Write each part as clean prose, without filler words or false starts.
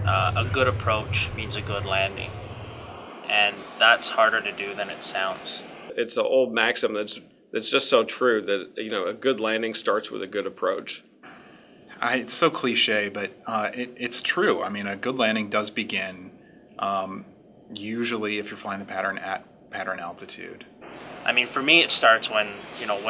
a good approach means a good landing, and that's harder to do than it sounds. It's an old maxim that's just so true that a good landing starts with a good approach. It's so cliche, but it's true. I mean, a good landing does begin usually if you're flying the pattern at pattern altitude. I mean, for me, it starts when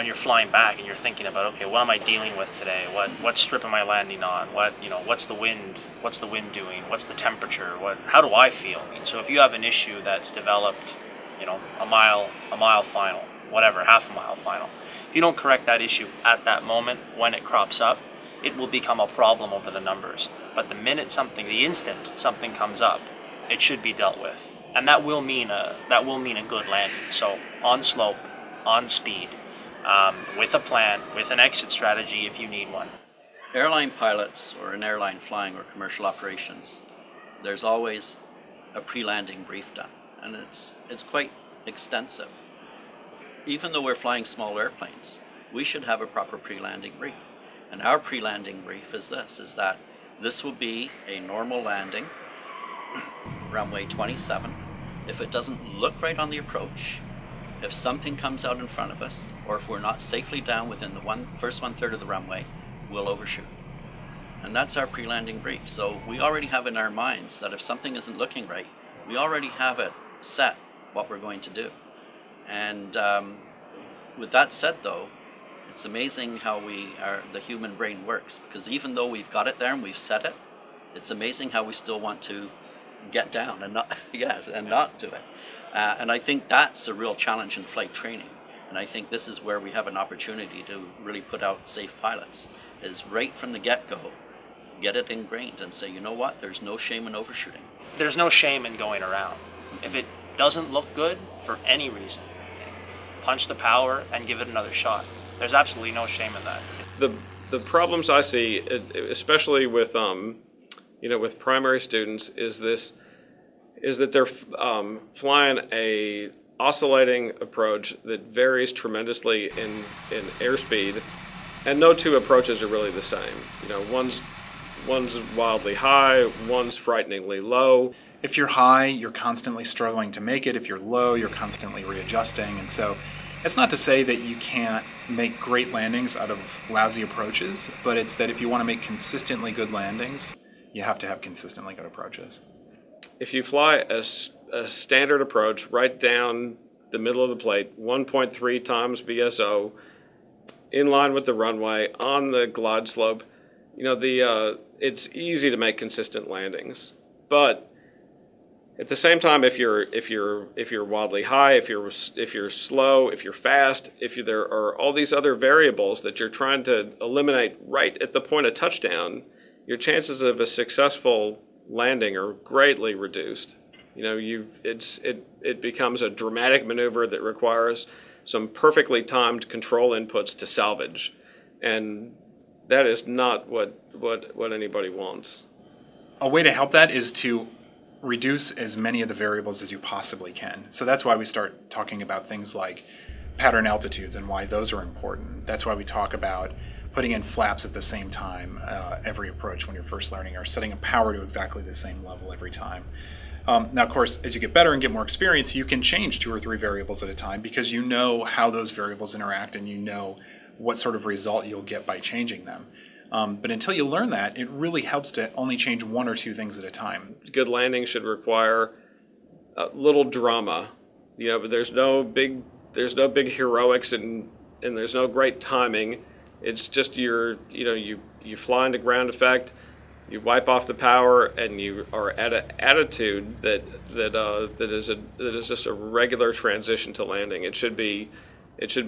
you're flying back and you're thinking about, okay, what am I dealing with today? What strip am I landing on? What's the wind? What's the wind doing? What's the temperature? How do I feel? And so if you have an issue that's developed, a mile final, whatever, half a mile final, if you don't correct that issue at that moment when it crops up, it will become a problem over the numbers. But the instant something comes up, it should be dealt with. And that will mean a good landing. So on slope, on speed, with a plan, with an exit strategy if you need one. Airline pilots or in airline flying or commercial operations, there's always a pre-landing brief done, and it's quite extensive. Even though we're flying small airplanes, we should have a proper pre-landing brief. And our pre-landing brief is that this will be a normal landing, runway 27. If it doesn't look right on the approach, if something comes out in front of us, or if we're not safely down within the first one-third of the runway, we'll overshoot. And that's our pre-landing brief. So we already have in our minds that if something isn't looking right, we already have it set what we're going to do. And with that said, though, it's amazing how the human brain works, because even though we've got it there and we've set it, it's amazing how we still want to get down and not do it. And I think that's a real challenge in flight training. And I think this is where we have an opportunity to really put out safe pilots, is right from the get-go, get it ingrained and say, you know what, there's no shame in overshooting. There's no shame in going around. If it doesn't look good for any reason, punch the power and give it another shot. There's absolutely no shame in that. The problems I see, especially with with primary students, is that they're flying a oscillating approach that varies tremendously in airspeed, and no two approaches are really the same. One's wildly high, one's frighteningly low. If you're high, you're constantly struggling to make it. If you're low, you're constantly readjusting. And so it's not to say that you can't make great landings out of lousy approaches, but it's that if you want to make consistently good landings, you have to have consistently good approaches. If you fly a standard approach right down the middle of the plate, 1.3 times VSO, in line with the runway, on the glide slope, it's easy to make consistent landings. But at the same time, if you're wildly high, if you're slow, if you're fast, there are all these other variables that you're trying to eliminate right at the point of touchdown, your chances of a successful landing are greatly reduced. It becomes a dramatic maneuver that requires some perfectly timed control inputs to salvage, and that is not what anybody wants. A way to help that is to reduce as many of the variables as you possibly can. So that's why we start talking about things like pattern altitudes and why those are important. That's why we talk about putting in flaps at the same time every approach when you're first learning, or setting a power to exactly the same level every time. Now, of course, as you get better and get more experience, you can change 2 or 3 variables at a time, because you know how those variables interact and you know what sort of result you'll get by changing them. But until you learn that, it really helps to only change 1 or 2 things at a time. Good landing should require little drama. But there's no big heroics and there's no great timing. It's just you fly into ground effect, you wipe off the power, and you are at an attitude that is just a regular transition to landing. It should be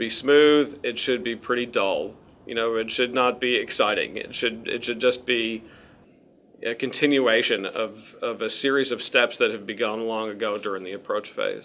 smooth. It should be pretty dull. It should not be exciting. It should just be a continuation of a series of steps that have begun long ago during the approach phase.